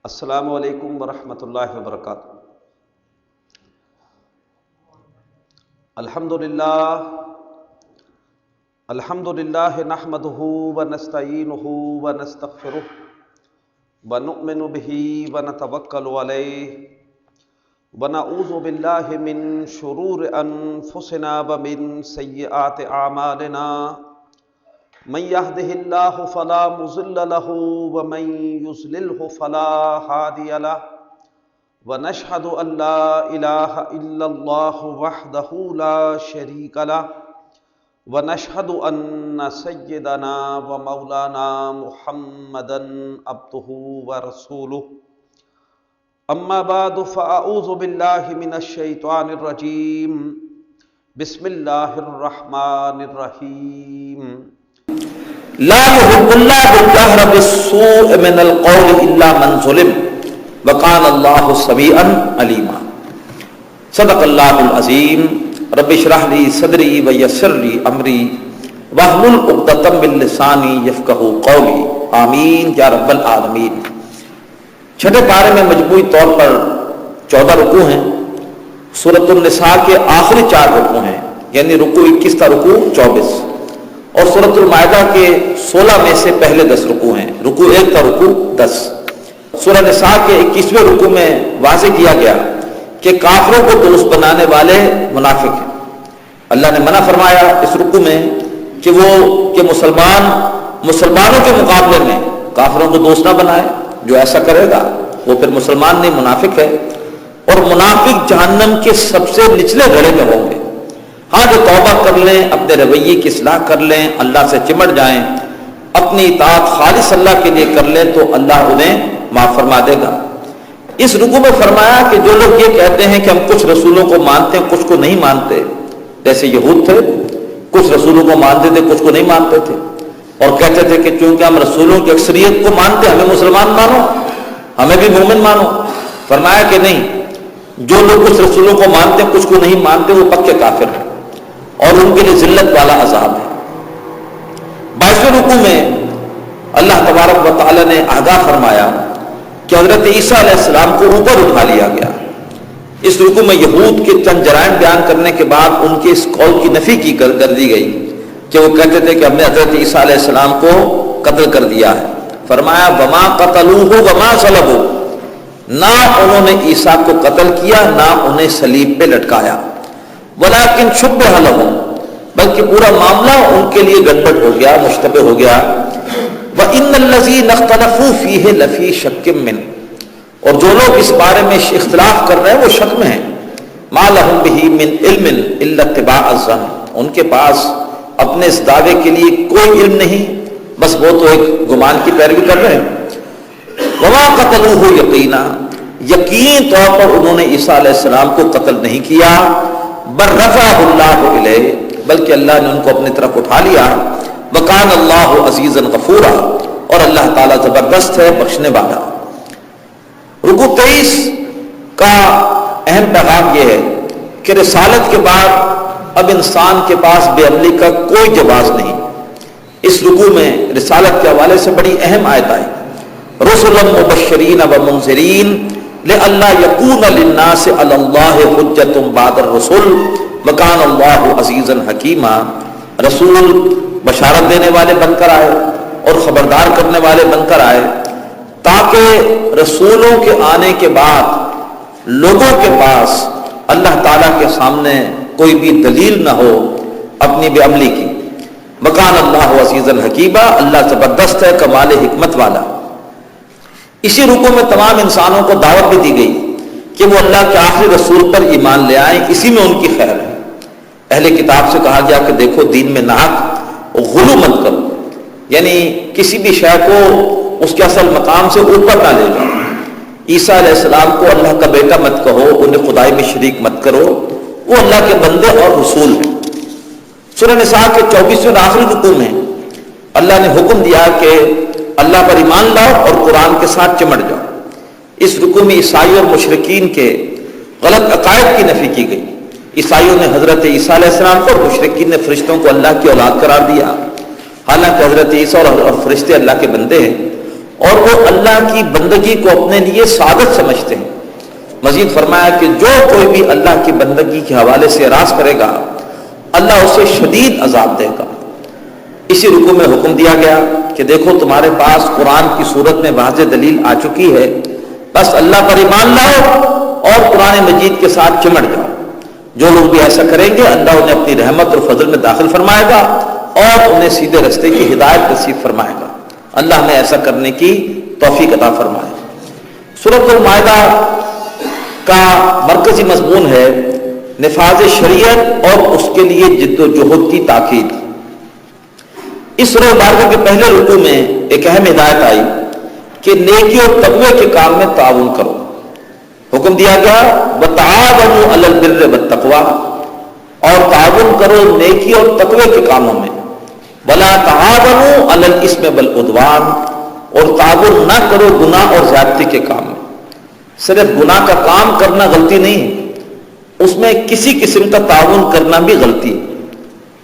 السلام علیکم ورحمۃ اللہ وبرکاتہ۔ الحمد للہ نحمدہ ونستعینہ ونستغفرہ ونؤمن بہ ونتوکل علیہ ونعوذ باللہ من شرور انفسنا ومن سیئات اعمالنا، من يهده الله فلا مضل له ومن يضلله فلا هادي له، ونشهد أن لا إله إلا الله وحده لا شريك له، ونشهد أن سيدنا ومولانا محمدا عبده ورسوله، أما بعد فأعوذ بالله من الشيطان الرجيم، بسم الله الرحمن الرحيم۔ لا يحب الله الجهر بالسوء من القول الا من ظلم وكان الله سميعا عليما۔ صدق الله العظيم۔ رب اشرح لي صدري ويسر لي امري واحلل عقدة من لساني يفقهوا قولي، آمین یا رب العالمین۔ چھٹے پارے میں مجموعی طور پر 14 رکوع ہیں۔ سورۃ النساء کے آخری 4 رکوع ہیں، یعنی رکوع 21 تا رکوع 24، اور سورۃ المائدہ کے 16 میں سے پہلے 10 رکوع ہیں، رکوع 1 تا رکوع 10۔ سورہ نساء کے 21ویں رکوع میں واضح کیا گیا کہ کافروں کو دوست بنانے والے منافق ہیں۔ اللہ نے منع فرمایا اس رکوع میں کہ مسلمانوں کے مقابلے میں کافروں کو دوست نہ بنائے۔ جو ایسا کرے گا وہ پھر مسلمان نہیں، منافق ہے، اور منافق جہنم کے سب سے نچلے گڑھے میں ہوں گے۔ ہاں، جو توبہ کر لیں، اپنے رویے کی اصلاح کر لیں، اللہ سے چمٹ جائیں، اپنی اطاعت خالص اللہ کے لیے کر لیں تو اللہ انہیں معاف فرما دے گا۔ اس رکوع میں فرمایا کہ جو لوگ یہ کہتے ہیں کہ ہم کچھ رسولوں کو مانتے ہیں کچھ کو نہیں مانتے، جیسے یہود تھے، کچھ رسولوں کو مانتے تھے کچھ کو نہیں مانتے تھے، اور کہتے تھے کہ چونکہ ہم رسولوں کی اکثریت کو مانتے ہیں ہمیں مسلمان مانو، ہمیں بھی مومن مانو۔ فرمایا کہ نہیں، جو لوگ کچھ رسولوں کو مانتے ہیں کچھ کو نہیں مانتے وہ پکے کافر ہیں، اور ان کے لیے ذلت والا عذاب ہے۔ 22ویں رکوع میں اللہ تبارک و تعالی نے آگاہ فرمایا کہ حضرت عیسیٰ علیہ السلام کو اوپر اٹھا لیا گیا۔ اس رکوع میں یہود کے چند جرائم بیان کرنے کے بعد ان کے اس قول کی نفی کر دی گئی کہ وہ کہتے تھے کہ ہم نے حضرت عیسیٰ علیہ السلام کو قتل کر دیا ہے۔ فرمایا وما قتلوہ وما صلبوہ، نہ انہوں نے عیسیٰ کو قتل کیا نہ انہیں صلیب پہ لٹکایا، ولیکن شبہ لہم، بلکہ پورا معاملہ ان کے لیے گڑبڑ ہو گیا، مشتبہ ہو گیا۔ وَإِنَّ الَّذِينَ اخْتَلَفُوا فِيهِ لَفِي شَكٍّ مِّنْهُ، اور جو لوگ اس بارے میں اختلاف کر رہے ہیں وہ شک میں ہیں۔ مَا لَهُمْ بِهِ مِنْ عِلْمٍ إِلَّا اتِّبَاعَ الظَّنِّ، ان کے پاس اپنے اس دعوے کے لیے کوئی علم نہیں، بس وہ تو ایک گمان کی پیروی کر رہے ہیں۔ وَمَا قَتَلُوهُ يَقِينًا، یقین طور پر انہوں نے عیسیٰ علیہ السلام کو قتل نہیں کیا، بل رفعہ اللہ الیہ، بلکہ اللہ نے ان کو اپنی طرف اٹھا لیا۔ وکان اللہ عزیزا غفورا، اور اللہ تعالیٰ زبردست ہے، بخشنے والا۔ رکوع 23 کا اہم پیغام یہ ہے کہ رسالت کے بعد اب انسان کے پاس بے عملی کا کوئی جواز نہیں۔ اس رکوع میں رسالت کے حوالے سے بڑی اہم آیت آئی، رسلا مبشرین ومنذرین لئلا یکون للناس علی اللہ حجۃ بعد الرسل وکان اللہ عزیزا حکیما۔ رسول بشارت دینے والے بن کر آئے اور خبردار کرنے والے بن کر آئے، تاکہ رسولوں کے آنے کے بعد لوگوں کے پاس اللہ تعالیٰ کے سامنے کوئی بھی دلیل نہ ہو اپنی بے عملی کی۔ وکان اللہ عزیزا حکیما، اللہ زبردست ہے، کمال حکمت والا۔ اسی رکوع میں تمام انسانوں کو دعوت بھی دی گئی کہ وہ اللہ کے آخری رسول پر ایمان لے آئیں، اسی میں ان کی خیر ہے۔ اہل کتاب سے کہا گیا کہ دیکھو دین میں ناحق غلو مت کرو، یعنی کسی بھی شے کو اس کے اصل مقام سے اوپر نہ لے جاؤ۔ عیسیٰ علیہ السلام کو اللہ کا بیٹا مت کہو، انہیں خدائی میں شریک مت کرو، وہ اللہ کے بندے اور رسول ہیں۔ سورہ نساء کے 24ویں اور آخری رکوع میں اللہ نے حکم دیا کہ اللہ پر ایمان لاؤ اور قرآن کے ساتھ چمٹ جاؤ۔ اس رکوع میں عیسائی اور مشرکین کے غلط عقائد کی نفی کی گئی۔ عیسائیوں نے حضرت عیسیٰ علیہ السلام کو اور مشرکین نے فرشتوں کو اللہ کی اولاد قرار دیا، حالانکہ حضرت عیسیٰ اور فرشتے اللہ کے بندے ہیں، اور وہ اللہ کی بندگی کو اپنے لیے سعادت سمجھتے ہیں۔ مزید فرمایا کہ جو کوئی بھی اللہ کی بندگی کے حوالے سے اعراض کرے گا اللہ اسے شدید عذاب دے گا۔ اسی رکوع میں حکم دیا گیا کہ دیکھو تمہارے پاس قرآن کی صورت میں واضح دلیل آ چکی ہے، بس اللہ پر ایمان لاؤ اور قرآن مجید کے ساتھ چمٹ جاؤ۔ جو لوگ بھی ایسا کریں گے اللہ انہیں اپنی رحمت اور فضل میں داخل فرمائے گا اور انہیں سیدھے رستے کی ہدایت نصیب فرمائے گا۔ اللہ نے ایسا کرنے کی توفیق عطا فرمائے۔ سورۃ المائدہ کا مرکزی مضمون ہے نفاذ شریعت اور اس کے لیے جد و جہد کی تاکید۔ اس سورہ مبارکہ کے پہلے رکوع میں ایک اہم ہدایت آئی کہ نیکی اور تقوی کے کام میں تعاون کرو۔ حکم دیا گیا وتعاونوا علی البر والتقوی، اور تعاون کرو نیکی اور تقوی کے کاموں میں، ولا تعاونوا علی الاثم والعدوان، اور تعاون نہ کرو گناہ اور زیادتی کے کام میں۔ صرف گناہ کا کام کرنا غلطی نہیں ہے، اس میں کسی قسم کا تعاون کرنا بھی غلطی ہے۔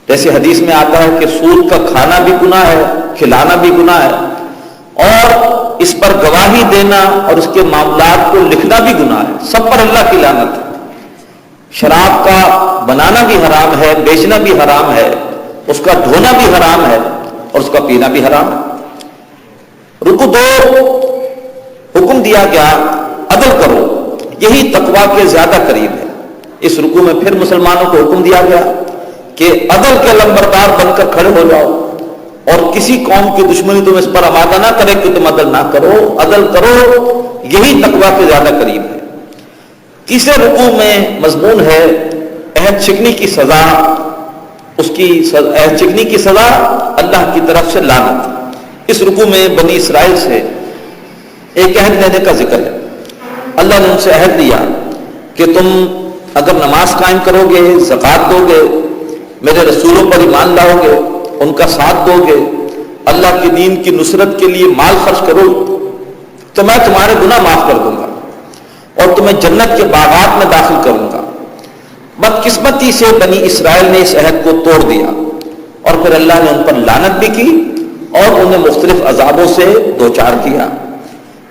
جیسے حدیث میں آتا ہے کہ سود کا کھانا بھی گناہ ہے، کھلانا بھی گناہ ہے، اور اس پر گواہی دینا اور اس کے معاملات کو لکھنا بھی گناہ ہے، سب پر اللہ کی لعنت ہے۔ شراب کا بنانا بھی حرام ہے، بیچنا بھی حرام ہے، اس کا ڈھونا بھی حرام ہے اور اس کا پینا بھی حرام ہے۔ رکوع 2 حکم دیا گیا عدل کرو، یہی تقویٰ کے زیادہ قریب ہے۔ اس رکوع میں پھر مسلمانوں کو حکم دیا گیا کہ عدل کے علمبردار بن کر کھڑے ہو جاؤ، اور کسی قوم کی دشمنی تم اس پر آمادہ نہ کرے کہ تم عدل نہ کرو، عدل کرو، یہی تقویٰ کے زیادہ قریب ہے۔ تیسرے رکوع میں مضمون ہے عہد شکنی کی سزا، عہد شکنی کی سزا اللہ کی طرف سے لعنت۔ اس رکوع میں بنی اسرائیل سے ایک عہد لینے کا ذکر ہے۔ اللہ نے ان سے عہد لیا کہ تم اگر نماز قائم کرو گے، زکوٰۃ دو گے، میرے رسولوں پر ایمان لاؤ گے، ان کا ساتھ دو گے، اللہ کی دین کی نصرت کے لیے مال خرچ کرو، تو میں تمہارے گناہ معاف کر دوں گا اور تمہیں جنت کے باغات میں داخل کروں گا۔ بدقسمتی سے بنی اسرائیل نے اس عہد کو توڑ دیا اور پھر اللہ نے ان پر لعنت بھی کی اور انہیں مختلف عذابوں سے دوچار کیا۔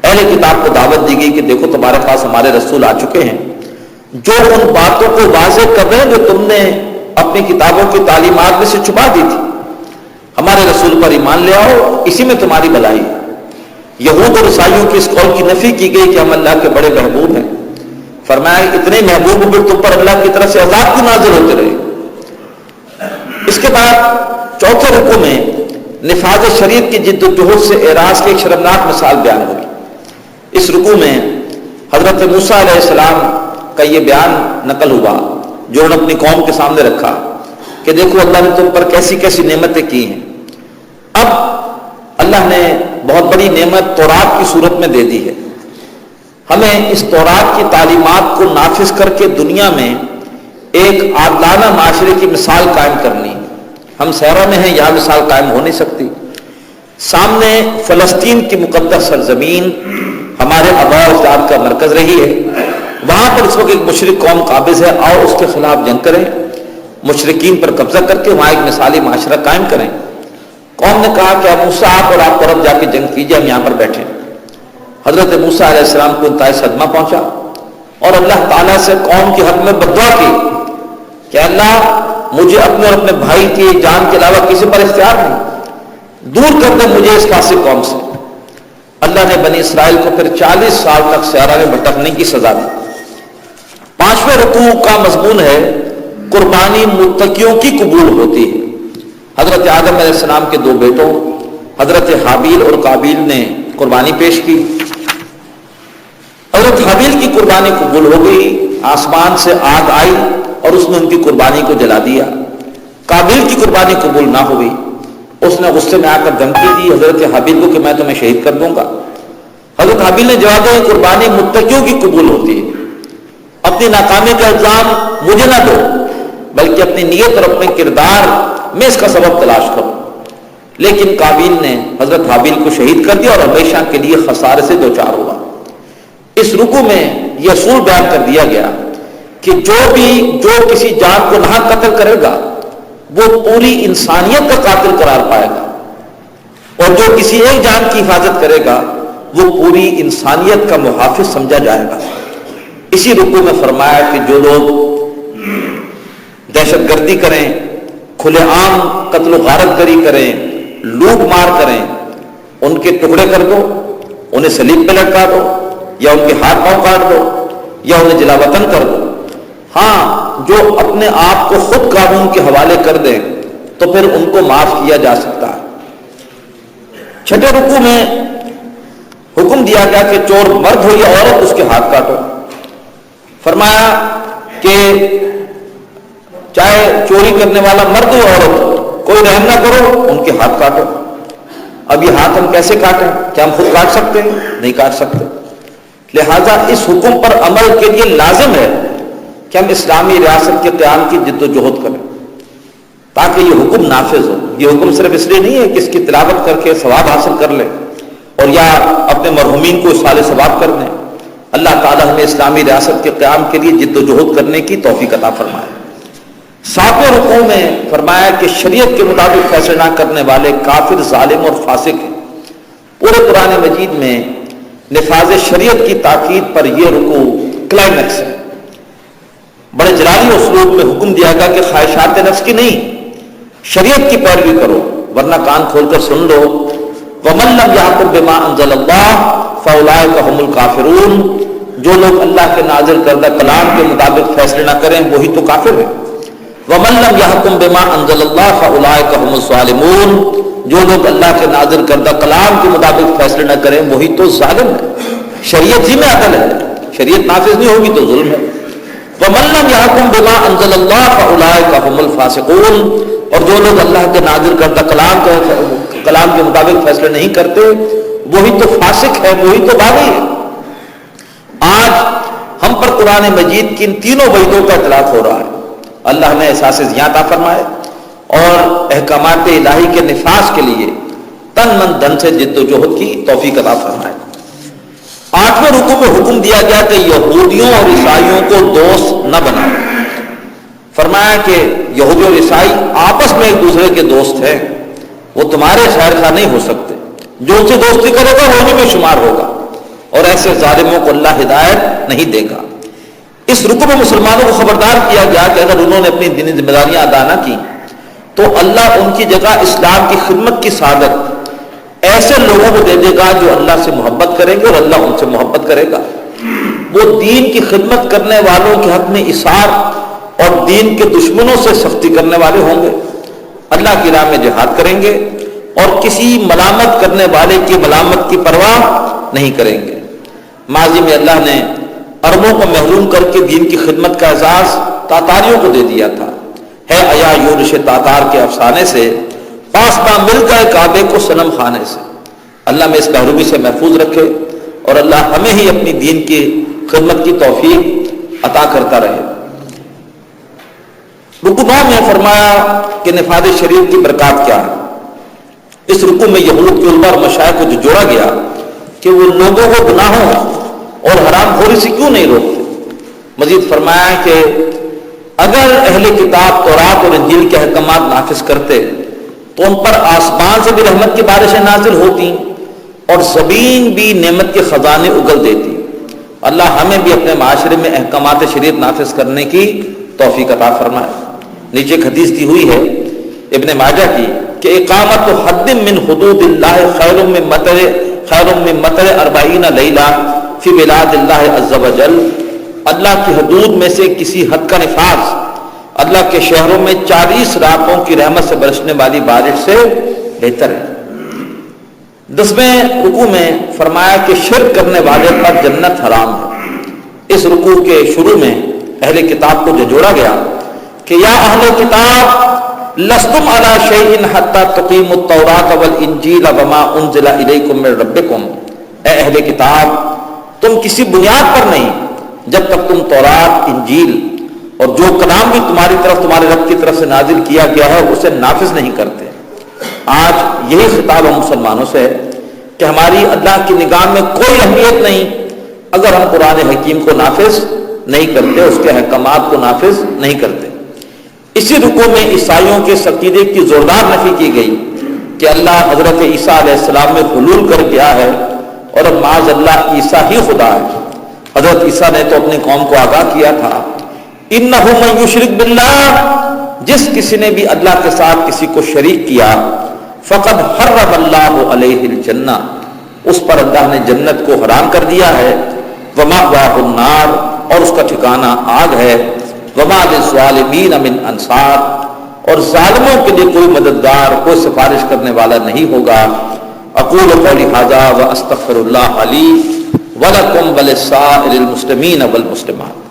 اہل کتاب کو دعوت دی گئی کہ دیکھو تمہارے پاس ہمارے رسول آ چکے ہیں جو ان باتوں کو واضح کر رہے ہیں جو تم نے اپنی کتابوں کی تعلیمات میں سے چھپا دی تھی، ہمارے رسول پر ایمان لے آؤ، اسی میں تمہاری بھلائی ہے۔ یہود اور عیسائیوں کی اس قول کی نفی کی گئی کہ ہم اللہ کے بڑے محبوب ہیں۔ فرمایا اتنے محبوب بھی تم پر اللہ کی طرف سے عذاب کی نازل ہوتے رہے۔ اس کے بعد چوتھے رکوع میں نفاذ شریعت کی جد و جہد سے اعراض کی ایک شرمناک مثال بیان ہوگی۔ اس رکوع میں حضرت موسیٰ علیہ السلام کا یہ بیان نقل ہوا جو انہوں نے اپنی قوم کے سامنے رکھا کہ دیکھو اللہ نے تم پر کیسی کیسی نعمتیں کی ہیں۔ اب اللہ نے بہت بڑی نعمت تورات کی صورت میں دے دی ہے، ہمیں اس تورات کی تعلیمات کو نافذ کر کے دنیا میں ایک عادلانہ معاشرے کی مثال قائم کرنی ہے۔ ہم صحرا میں ہیں، یہاں مثال قائم ہو نہیں سکتی۔ سامنے فلسطین کی مقدس سرزمین ہمارے آباء و اجداد کا مرکز رہی ہے، وہاں پر اس وقت ایک مشرک قوم قابض ہے، آؤ اس کے خلاف جنگ کریں، مشرکین پر قبضہ کر کے وہاں ایک مثالی معاشرہ قائم کریں۔ قوم نے کہا کہ موسیٰ آپ اور آپ طرف جا کے جنگ کیجیے، ہم یہاں پر بیٹھے۔ حضرت موسیٰ علیہ السلام کو انتہائی صدمہ پہنچا اور اللہ تعالیٰ سے قوم کے حق میں بددعا کی کہ اللہ مجھے اپنے اور اپنے بھائی کی جان کے علاوہ کسی پر اختیار نہیں، دور کر دے مجھے اس فاسق قوم سے۔ اللہ نے بنی اسرائیل کو پھر 40 سال تک صحرا میں بھٹکنے کی سزا دی۔ پانچویں رکوع کا مضمون ہے قربانی متقیوں کی قبول ہوتی ہے۔ حضرت آدم علیہ السلام کے 2 بیٹوں حضرت حابیل اور قابیل نے قربانی پیش کی۔ حضرت حابیل کی قربانی قبول ہو گئی، آسمان سے آگ آئی اور اس نے ان کی قربانی کو جلا دیا۔ قابیل کی قربانی قبول نہ ہوئی، اس نے غصے میں آ کر دھمکی دی حضرت حابیل کو کہ میں تمہیں شہید کر دوں گا۔ حضرت حابیل نے جواب دیا قربانی متقیوں کی قبول ہوتی ہے، اپنی ناکامی کا الزام مجھے نہ دو بلکہ اپنی نیت اور اپنے کردار میں اس کا سبب تلاش کرو۔ لیکن قابیل نے حضرت حابیل کو شہید کر دیا اور ہمیشہ کے لیے خسارے سے دوچار ہوا۔ اس رکوع میں یہ اصول بیان کر دیا گیا کہ جو کسی جان کو ناحق قتل کرے گا وہ پوری انسانیت کا قاتل قرار پائے گا۔ اور جو کسی ایک جان کی حفاظت کرے گا وہ پوری انسانیت کا محافظ سمجھا جائے گا۔ اسی رکوع میں فرمایا کہ جو لوگ دہشت گردی کریں، کھلے عام قتل و غارت گری کریں، لوٹ مار کریں، ان کے ٹکڑے کر دو، انہیں صلیب پہ لٹکا دو، یا ان کے ہاتھ پاؤں کاٹ دو، یا انہیں جلا وطن کر دو۔ ہاں، جو اپنے آپ کو خود قانون کے حوالے کر دیں تو پھر ان کو معاف کیا جا سکتا ہے۔ چھٹے رکوع میں حکم دیا گیا کہ چور مرد ہو یا عورت اس کے ہاتھ کاٹو۔ فرمایا کہ چاہے چوری کرنے والا مرد ہو عورت ہو، کوئی رحم نہ کرو، ان کے ہاتھ کاٹو۔ اب یہ ہاتھ ہم کیسے کاٹیں؟ کیا ہم خود کاٹ سکتے ہیں؟ نہیں کاٹ سکتے۔ لہذا اس حکم پر عمل کے لیے لازم ہے کہ ہم اسلامی ریاست کے قیام کی جد و جہد کریں تاکہ یہ حکم نافذ ہو۔ یہ حکم صرف اس لیے نہیں ہے کہ اس کی تلاوت کر کے ثواب حاصل کر لیں اور یا اپنے مرحومین کو اصحال ثواب کر دیں۔ اللہ تعالیٰ ہمیں اسلامی ریاست کے قیام کے لیے جد و جہد کرنے کی توفیق عطا فرمائے۔ 7ویں رکوع میں فرمایا کہ شریعت کے مطابق فیصلہ نہ کرنے والے کافر، ظالم اور فاسق ہیں۔ پورے قرآن مجید میں نفاذ شریعت کی تاکید پر یہ رکوع کلائمیکس ہے۔ بڑے جلالی اسلوب میں حکم دیا گیا کہ خواہشات نفس کی نہیں، شریعت کی پیروی کرو، ورنہ کان کھول کر سن لو۔ وَمَن لَّمْ يَحْكُم بِمَا أَنزَلَ اللَّهُ فَأُولَٰئِكَ هُمُ الْكَافِرُونَ، جو لوگ اللہ کے نازل کردہ کلام کے مطابق فیصلے نہ کریں وہی تو کافر ہیں۔ وَمَن لَّمْ يَحْكُم بِمَا أَنزَلَ اللَّهُ فَأُولَٰئِكَ هُمُ الظَّالِمُونَ، جو لوگ اللہ کے نازل کردہ کلام کے مطابق فیصلے نہ کریں وہی تو ظالم ہے۔ شریعت ہی میں عدل ہے، شریعت نافذ نہیں ہوگی تو ظلم ہے۔ وَمَن لَّمْ يَحْكُم بِمَا أَنزَلَ اللَّهُ فَأُولَٰئِكَ هُمُ الْفَاسِقُونَ، اور جو لوگ اللہ کے نازل کردہ کلام کے مطابق فیصلے نہیں کرتے وہی تو فاسق ہے، وہی تو باغی ہے۔ آج ہم پر قرآن مجید کی ان تینوں وعیدوں کا اطلاق ہو رہا ہے۔ اللہ نے احساس ضیاء عطا فرمائے اور احکامات الہی کے نفاذ کے لیے تن من دھن سے جد و جہد کی توفیق عطا فرمائے۔ 8ویں رکوع میں حکم دیا گیا کہ یہودیوں اور عیسائیوں کو دوست نہ بناؤ۔ فرمایا کہ یہودی اور عیسائی آپس میں ایک دوسرے کے دوست ہیں، وہ تمہارے خیر خواہ نہیں ہو سکتے، جو ان سے دوستی کرے گا وہ انہیں میں شمار ہوگا، اور ایسے ظالموں کو اللہ ہدایت نہیں دے گا۔ اس رکوع میں مسلمانوں کو خبردار کیا گیا کہ اگر انہوں نے اپنی دینی ذمہ داریاں ادا نہ کی تو اللہ ان کی جگہ اسلام کی خدمت کی سعادت ایسے لوگوں کو دے دے گا جو اللہ سے محبت کریں گے اور اللہ ان سے محبت کرے گا۔ وہ دین کی خدمت کرنے والوں کے حق میں اثار اور دین کے دشمنوں سے سختی کرنے والے ہوں گے، اللہ کی راہ میں جہاد کریں گے اور کسی ملامت کرنے والے کی ملامت کی پرواہ نہیں کریں گے۔ ماضی میں اللہ نے عربوں کو محروم کر کے دین کی خدمت کا اعزاز تاتاریوں کو دے دیا تھا۔ ہے ایا یورش تاتار کے افسانے سے، پاسباں مل گئے کعبے کو صنم خانے سے۔ اللہ میں اس محرومی سے محفوظ رکھے اور اللہ ہمیں ہی اپنی دین کی خدمت کی توفیق عطا کرتا رہے۔ رکوع 9 میں فرمایا کہ نفاذ شریعت کی برکات کیا ہے۔ اس رکوع میں یہود کے علماء اور مشائخ کو جو جوڑا گیا کہ وہ لوگوں کو گناہوں اور حرام خوری سے کیوں نہیں روکتے۔ مزید فرمایا کہ اگر اہل کتاب تورات اور انجیل کے احکامات نافذ کرتے تو ان پر آسمان سے بھی رحمت کی بارشیں نازل ہوتی اور زمین بھی نعمت کے خزانے اگل دیتی۔ اللہ ہمیں بھی اپنے معاشرے میں احکامات شریعت نافذ کرنے کی توفیق عطا فرمائے۔ نیچے ایک حدیث دی ہوئی ہے ابن ماجہ کی کہ اقامت حد من حدود اللہ خیر من مطر 40 لیلہ فی بلاد اللہ عز وجل، اللہ کی حدود میں سے کسی حد کا نفاذ اللہ کے شہروں میں 40 راتوں کی رحمت سے برسنے والی بارش سے بہتر ہے۔ 10ویں رکوع میں فرمایا کہ شرک کرنے والے پر جنت حرام ہے۔ اس رکوع کے شروع میں اہل کتاب کو جو جوڑا گیا کہ یا اہل کتاب لستم علی شیء حتی تقیموا التوراۃ والانجیل وما انزل الیکم من ربکم، اے اہل کتاب تم کسی بنیاد پر نہیں جب تک تم تورات، انجیل اور جو کلام بھی تمہارے رب کی طرف سے نازل کیا گیا ہے اسے نافذ نہیں کرتے۔ آج یہی خطاب ہم مسلمانوں سے ہے کہ ہماری اللہ کی نگاہ میں کوئی اہمیت نہیں اگر ہم قرآن حکیم کو نافذ نہیں کرتے، اس کے احکامات کو نافذ نہیں کرتے۔ اسی رکوع میں عیسائیوں کے عقیدے کی زوردار نفی کی گئی کہ اللہ حضرت عیسیٰ علیہ السلام میں حلول کر گیا ہے اور اب معاذ اللہ عیسیٰ ہی خدا ہے۔ حضرت عیسیٰ نے تو اپنی قوم کو آگاہ کیا تھا، انہ من یشرک باللہ، جس کسی نے بھی اللہ کے ساتھ کسی کو شریک کیا، فقد حرم اللہ علیہ الجنہ، اس پر اللہ نے جنت کو حرام کر دیا ہے، ومأواہ النار، اور اس کا ٹھکانہ آگ ہے، وما للظالمین من انصار، اور ظالموں کے لیے کوئی مددگار، کوئی سفارش کرنے والا نہیں ہوگا۔ اقول قولی ھذا واستغفر اللہ لی ولکم ولسائر المسلمین والمسلمات۔